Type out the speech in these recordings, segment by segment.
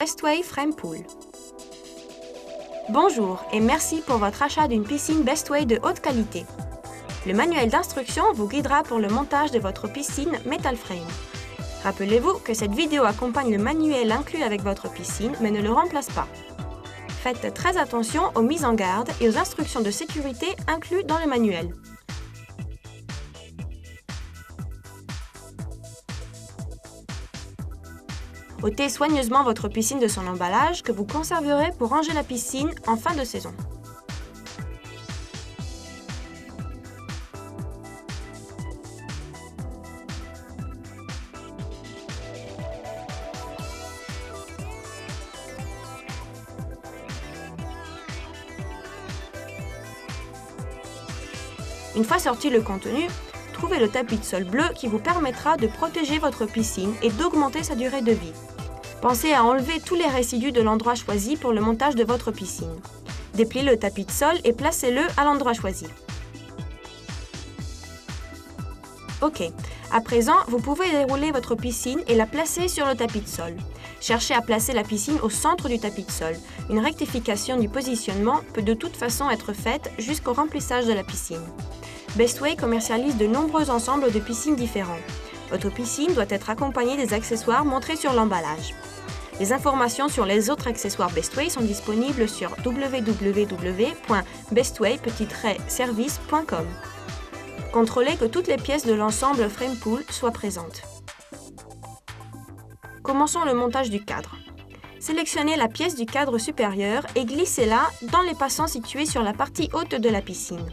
Bestway Frame Pool. Bonjour et merci pour votre achat d'une piscine Bestway de haute qualité. Le manuel d'instruction vous guidera pour le montage de votre piscine Metal Frame. Rappelez-vous que cette vidéo accompagne le manuel inclus avec votre piscine mais ne le remplace pas. Faites très attention aux mises en garde et aux instructions de sécurité incluses dans le manuel. Ôtez soigneusement votre piscine de son emballage que vous conserverez pour ranger la piscine en fin de saison. Une fois sorti le contenu, trouvez le tapis de sol bleu qui vous permettra de protéger votre piscine et d'augmenter sa durée de vie. Pensez à enlever tous les résidus de l'endroit choisi pour le montage de votre piscine. Dépliez le tapis de sol et placez-le à l'endroit choisi. Ok, à présent, vous pouvez dérouler votre piscine et la placer sur le tapis de sol. Cherchez à placer la piscine au centre du tapis de sol. Une rectification du positionnement peut de toute façon être faite jusqu'au remplissage de la piscine. Bestway commercialise de nombreux ensembles de piscines différents. Votre piscine doit être accompagnée des accessoires montrés sur l'emballage. Les informations sur les autres accessoires Bestway sont disponibles sur www.bestway-service.com. Contrôlez que toutes les pièces de l'ensemble Frame Pool soient présentes. Commençons le montage du cadre. Sélectionnez la pièce du cadre supérieur et glissez-la dans les passants situés sur la partie haute de la piscine.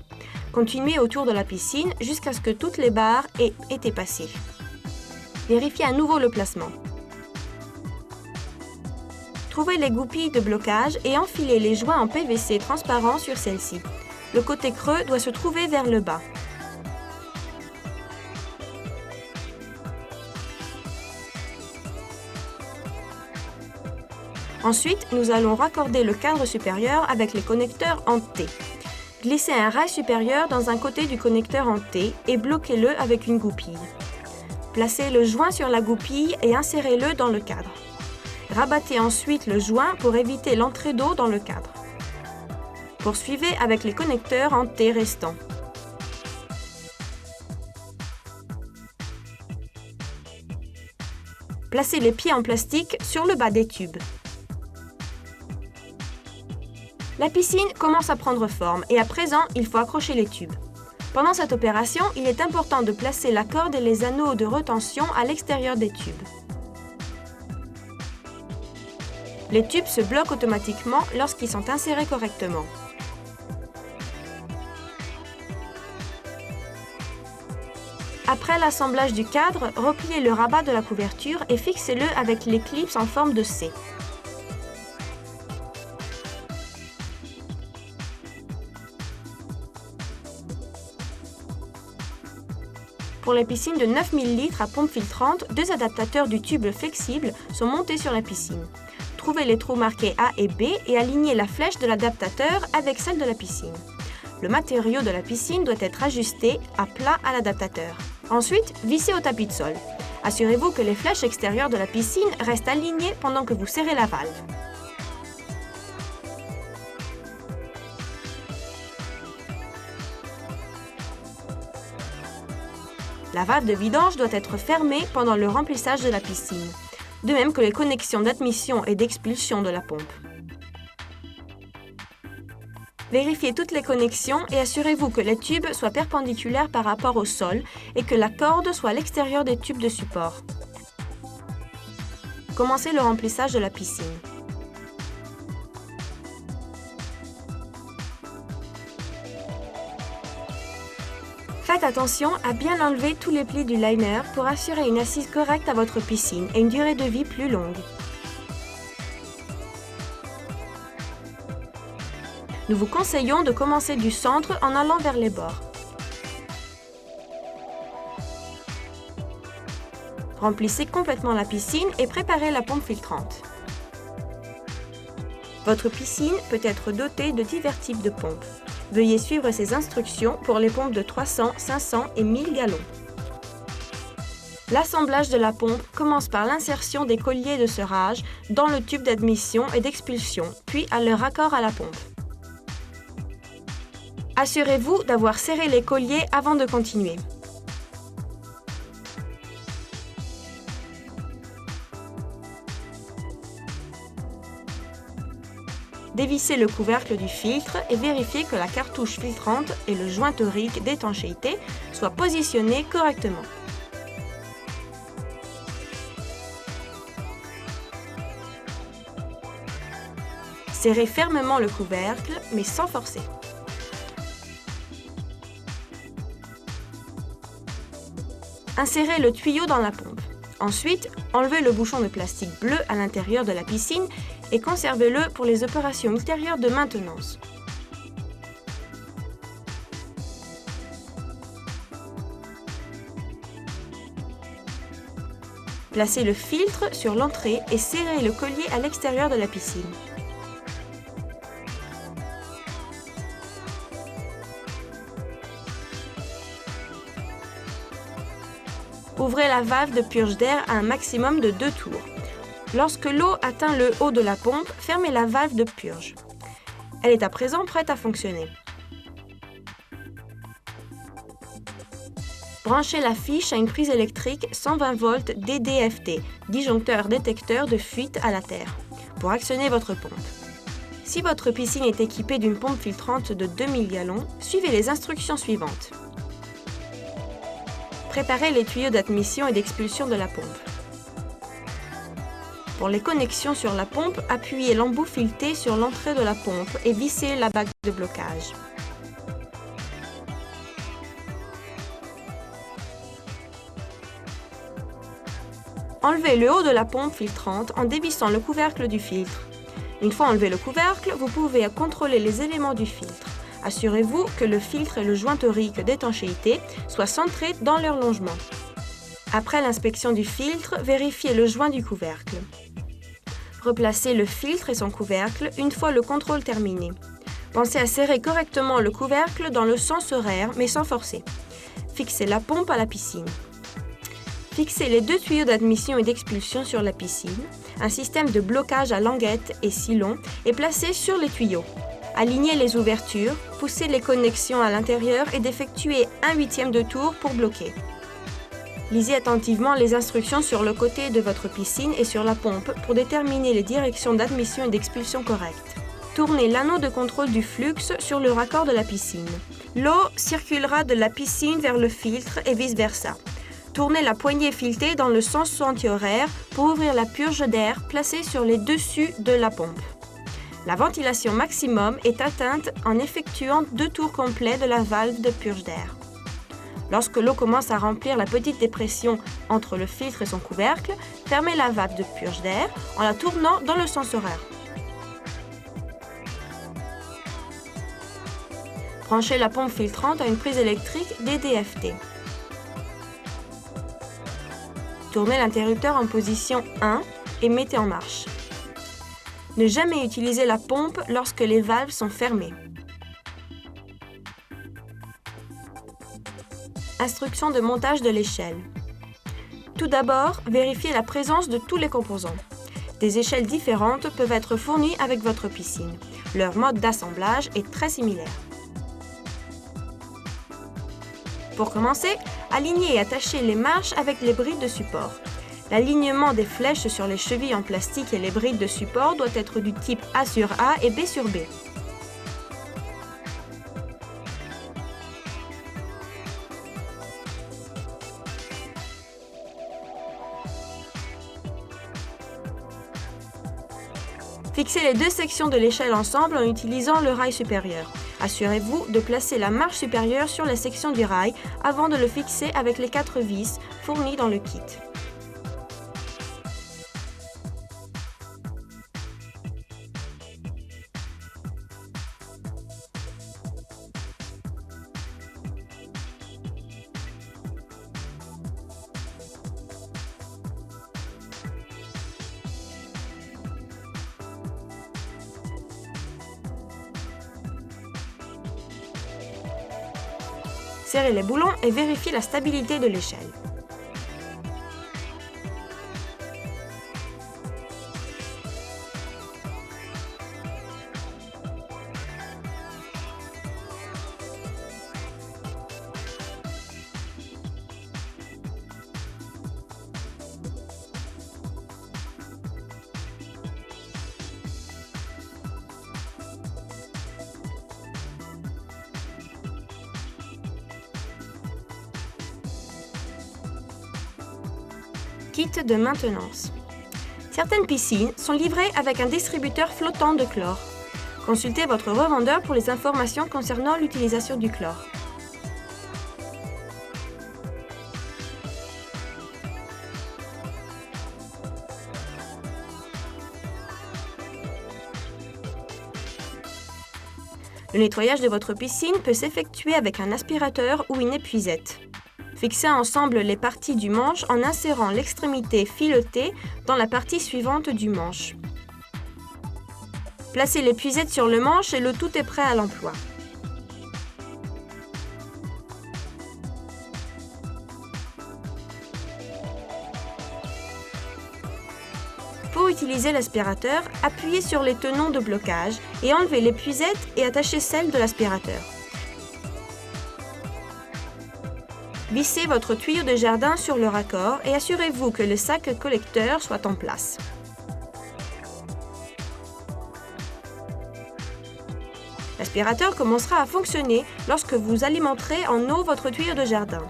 Continuez autour de la piscine jusqu'à ce que toutes les barres aient été passées. Vérifiez à nouveau le placement. Trouvez les goupilles de blocage et enfilez les joints en PVC transparent sur celles-ci. Le côté creux doit se trouver vers le bas. Ensuite, nous allons raccorder le cadre supérieur avec les connecteurs en T. Glissez un rail supérieur dans un côté du connecteur en T et bloquez-le avec une goupille. Placez le joint sur la goupille et insérez-le dans le cadre. Rabattez ensuite le joint pour éviter l'entrée d'eau dans le cadre. Poursuivez avec les connecteurs en T restants. Placez les pieds en plastique sur le bas des tubes. La piscine commence à prendre forme et à présent, il faut accrocher les tubes. Pendant cette opération, il est important de placer la corde et les anneaux de retention à l'extérieur des tubes. Les tubes se bloquent automatiquement lorsqu'ils sont insérés correctement. Après l'assemblage du cadre, repliez le rabat de la couverture et fixez-le avec les clips en forme de C. Pour les piscines de 9000 litres à pompe filtrante, deux adaptateurs du tube flexible sont montés sur la piscine. Trouvez les trous marqués A et B et alignez la flèche de l'adaptateur avec celle de la piscine. Le matériau de la piscine doit être ajusté à plat à l'adaptateur. Ensuite, vissez au tapis de sol. Assurez-vous que les flèches extérieures de la piscine restent alignées pendant que vous serrez la valve. La valve de vidange doit être fermée pendant le remplissage de la piscine, de même que les connexions d'admission et d'expulsion de la pompe. Vérifiez toutes les connexions et assurez-vous que les tubes soient perpendiculaires par rapport au sol et que la corde soit à l'extérieur des tubes de support. Commencez le remplissage de la piscine. Faites attention à bien enlever tous les plis du liner pour assurer une assise correcte à votre piscine et une durée de vie plus longue. Nous vous conseillons de commencer du centre en allant vers les bords. Remplissez complètement la piscine et préparez la pompe filtrante. Votre piscine peut être dotée de divers types de pompes. Veuillez suivre ces instructions pour les pompes de 300, 500 et 1000 gallons. L'assemblage de la pompe commence par l'insertion des colliers de serrage dans le tube d'admission et d'expulsion, puis à leur raccord à la pompe. Assurez-vous d'avoir serré les colliers avant de continuer. Dévissez le couvercle du filtre et vérifiez que la cartouche filtrante et le joint torique d'étanchéité soient positionnés correctement. Serrez fermement le couvercle, mais sans forcer. Insérez le tuyau dans la pompe. Ensuite, enlevez le bouchon de plastique bleu à l'intérieur de la piscine et conservez-le pour les opérations ultérieures de maintenance. Placez le filtre sur l'entrée et serrez le collier à l'extérieur de la piscine. Ouvrez la valve de purge d'air à un maximum de 2 tours. Lorsque l'eau atteint le haut de la pompe, fermez la valve de purge. Elle est à présent prête à fonctionner. Branchez la fiche à une prise électrique 120 volts DDFT, disjoncteur détecteur de fuite à la terre, pour actionner votre pompe. Si votre piscine est équipée d'une pompe filtrante de 2000 gallons, suivez les instructions suivantes. Préparez les tuyaux d'admission et d'expulsion de la pompe. Pour les connexions sur la pompe, appuyez l'embout fileté sur l'entrée de la pompe et vissez la bague de blocage. Enlevez le haut de la pompe filtrante en dévissant le couvercle du filtre. Une fois enlevé le couvercle, vous pouvez contrôler les éléments du filtre. Assurez-vous que le filtre et le joint torique d'étanchéité soient centrés dans leur longement. Après l'inspection du filtre, vérifiez le joint du couvercle. Replacez le filtre et son couvercle une fois le contrôle terminé. Pensez à serrer correctement le couvercle dans le sens horaire, mais sans forcer. Fixez la pompe à la piscine. Fixez les 2 tuyaux d'admission et d'expulsion sur la piscine. Un système de blocage à languette et sillon est placé sur les tuyaux. Alignez les ouvertures, poussez les connexions à l'intérieur et d'effectuer 1/8 de tour pour bloquer. Lisez attentivement les instructions sur le côté de votre piscine et sur la pompe pour déterminer les directions d'admission et d'expulsion correctes. Tournez l'anneau de contrôle du flux sur le raccord de la piscine. L'eau circulera de la piscine vers le filtre et vice-versa. Tournez la poignée filetée dans le sens anti-horaire pour ouvrir la purge d'air placée sur les dessus de la pompe. La ventilation maximum est atteinte en effectuant 2 tours complets de la valve de purge d'air. Lorsque l'eau commence à remplir la petite dépression entre le filtre et son couvercle, fermez la valve de purge d'air en la tournant dans le sens horaire. Branchez la pompe filtrante à une prise électrique DDFT. Tournez l'interrupteur en position 1 et mettez en marche. Ne jamais utiliser la pompe lorsque les valves sont fermées. Instruction de montage de l'échelle. Tout d'abord, vérifiez la présence de tous les composants. Des échelles différentes peuvent être fournies avec votre piscine. Leur mode d'assemblage est très similaire. Pour commencer, alignez et attachez les marches avec les brides de support. L'alignement des flèches sur les chevilles en plastique et les brides de support doit être du type A sur A et B sur B. Fixez les 2 sections de l'échelle ensemble en utilisant le rail supérieur. Assurez-vous de placer la marche supérieure sur la section du rail avant de le fixer avec les 4 vis fournies dans le kit. Serrez les boulons et vérifiez la stabilité de l'échelle. kit de maintenance. Certaines piscines sont livrées avec un distributeur flottant de chlore. Consultez votre revendeur pour les informations concernant l'utilisation du chlore. Le nettoyage de votre piscine peut s'effectuer avec un aspirateur ou une épuisette. Fixez ensemble les parties du manche en insérant l'extrémité filetée dans la partie suivante du manche. Placez l'épuisette sur le manche et le tout est prêt à l'emploi. Pour utiliser l'aspirateur, appuyez sur les tenons de blocage et enlevez l'épuisette et attachez celle de l'aspirateur. Vissez votre tuyau de jardin sur le raccord et assurez-vous que le sac collecteur soit en place. L'aspirateur commencera à fonctionner lorsque vous alimenterez en eau votre tuyau de jardin.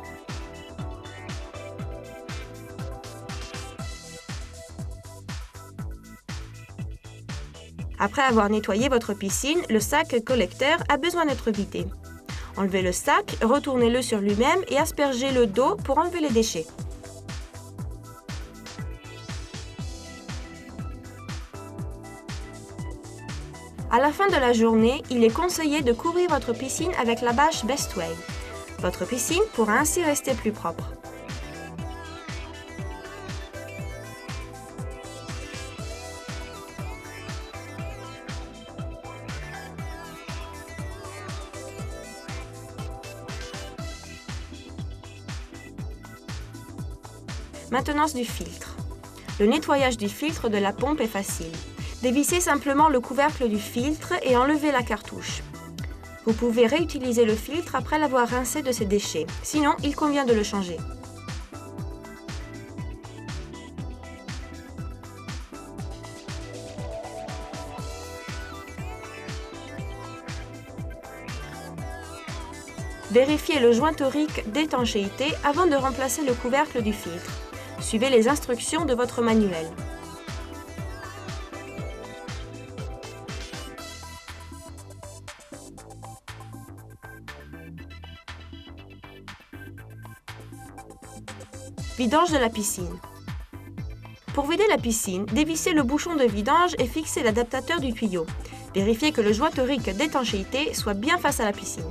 Après avoir nettoyé votre piscine, le sac collecteur a besoin d'être vidé. Enlevez le sac, retournez-le sur lui-même et aspergez-le d'eau pour enlever les déchets. À la fin de la journée, il est conseillé de couvrir votre piscine avec la bâche Bestway. Votre piscine pourra ainsi rester plus propre. Maintenance du filtre. Le nettoyage du filtre de la pompe est facile. Dévissez simplement le couvercle du filtre et enlevez la cartouche. Vous pouvez réutiliser le filtre après l'avoir rincé de ses déchets, sinon il convient de le changer. Vérifiez le joint torique d'étanchéité avant de remplacer le couvercle du filtre. Suivez les instructions de votre manuel. Vidange de la piscine. Pour vider la piscine, dévissez le bouchon de vidange et fixez l'adaptateur du tuyau. Vérifiez que le joint torique d'étanchéité soit bien face à la piscine.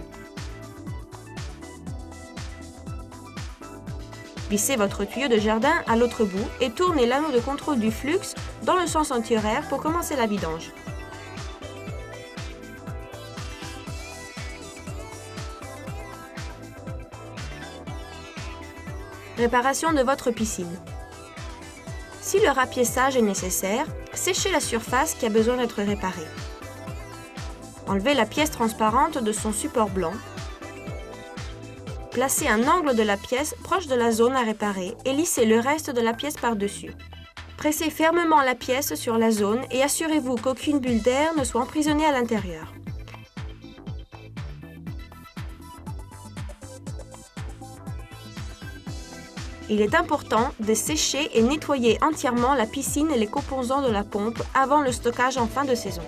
Vissez votre tuyau de jardin à l'autre bout et tournez l'anneau de contrôle du flux dans le sens anti-horaire pour commencer la vidange. Réparation de votre piscine. Si le rapiessage est nécessaire, séchez la surface qui a besoin d'être réparée. Enlevez la pièce transparente de son support blanc. Placez un angle de la pièce proche de la zone à réparer et lissez le reste de la pièce par-dessus. Pressez fermement la pièce sur la zone et assurez-vous qu'aucune bulle d'air ne soit emprisonnée à l'intérieur. Il est important de sécher et nettoyer entièrement la piscine et les composants de la pompe avant le stockage en fin de saison.